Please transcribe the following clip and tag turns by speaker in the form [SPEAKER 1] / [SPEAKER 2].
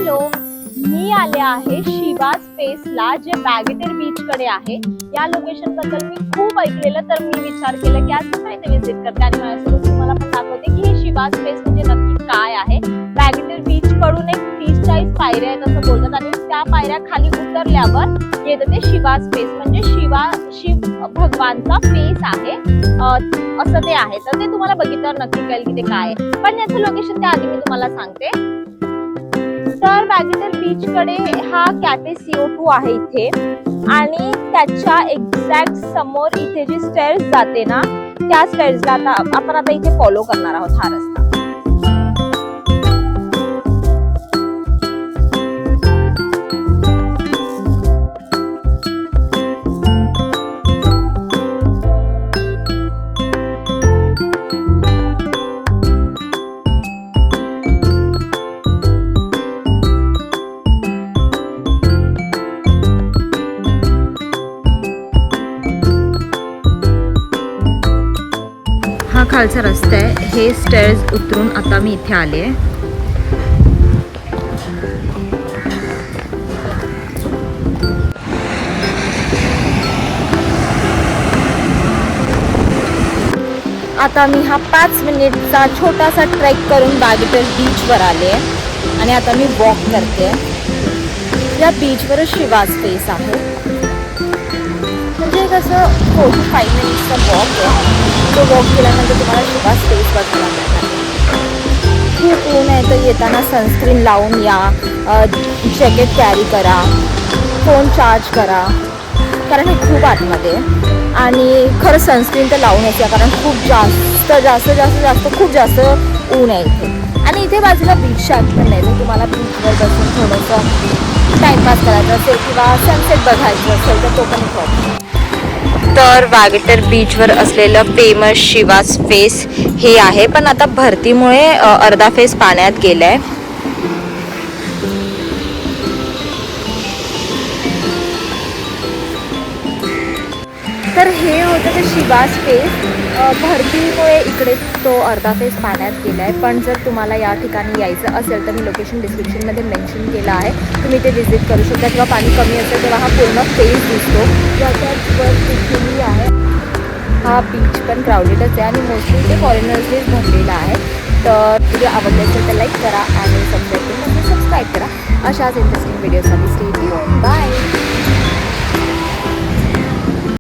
[SPEAKER 1] Hello, मी आले आहे शिवा स्पेसला, जे बॅगेटेर बीच कडे आहे. या लोकेशन बद्दल मी खूप ऐकलेलं, तर मी विचार केला की आज मी इथे विजिट करते आणि माझ्यासोबत तुम्हाला पण दाखवते की हे शिवा स्पेस म्हणजे नक्की काय आहे. बॅगेटेर बीच कडून एक 30-40 पायऱ्या आहेत असं बोलतात आणि त्या पायऱ्या खाली उतरल्यावर येतं ते शिवा स्पेस, म्हणजे शिव भगवानचा फेस आहे असं ते आहे. तर ते तुम्हाला बघितल्यावर नक्की कळेल की ते काय आहे. पण याचं लोकेशन त्याआधी मी तुम्हाला सांगते. तर बॅगेटेर बीच कडे हा कॅफे CO2 आहे इथे, आणि त्याच्या एक्झॅक्ट समोर इथे जी स्टेअर्स जाते ना, त्या स्टेअर्सला आपण आता इथे फॉलो करणार आहोत हा रस्ता.
[SPEAKER 2] हा खालचा रस्ता आहे. हे स्टेअर्स उतरून आता मी इथे आले.
[SPEAKER 1] आता मी हा 5 मिनिटचा छोटासा ट्रेक करून बॅगेटेर बीचवर आले आणि आता मी वॉक करते. या बीचवरच शिवा स्पेस आहे, म्हणजे कसं 45 मिनिट्सचा वॉक आहे. तो वॉक केल्यानंतर तुम्हाला शिवा स्पेस बघायला मिळणार. खूप ऊन आहे, तर येताना सनस्क्रीन लावून या, जॅकेट कॅरी करा, फोन चार्ज करा, कारण हे खूप आतमध्ये आहे. आणि खरं सनस्क्रीन तर लावूनच या, कारण खूप खूप जास्त ऊन आहे इथे. आणि इथे बाजूला बीच शाक पण नाही, जर तुम्हाला बीचवर बसून थोडंसं टाइमपास करायचं असेल किंवा सनसेट बघायचं असेल तर तो पण एक ऑप्शन.
[SPEAKER 2] तर बॅगेटेर बीचवर असलेलं फेमस शिवा फेस हे आहे, पण आता भरतीमुळे अर्धा फेस पाण्यात गेलाय.
[SPEAKER 1] तर हे होतं ते शिवा स्पेस. भरतीमुळे इकडे तो अर्धा फेस पाण्यात गेला आहे. पण जर तुम्हाला या ठिकाणी यायचं असेल तर मी लोकेशन डिस्क्रिप्शनमध्ये मेन्शन केलं आहे, तुम्ही ते व्हिजिट करू शकता. किंवा पाणी कमी असेल तेव्हा हा पूर्ण फेस दिसतो. याच्यावर तिथेही आहे. हा बीच पण क्राऊडेडच आहे आणि मोस्टली ते फॉरेनर्सनीच भरलेला आहे. तर व्हिडिओ आवडले असेल तर लाईक करा आणि सबस्क्राईब करा. अशाच इंटरेस्टिंग व्हिडिओसाठी स्टे ट्यून. बाय.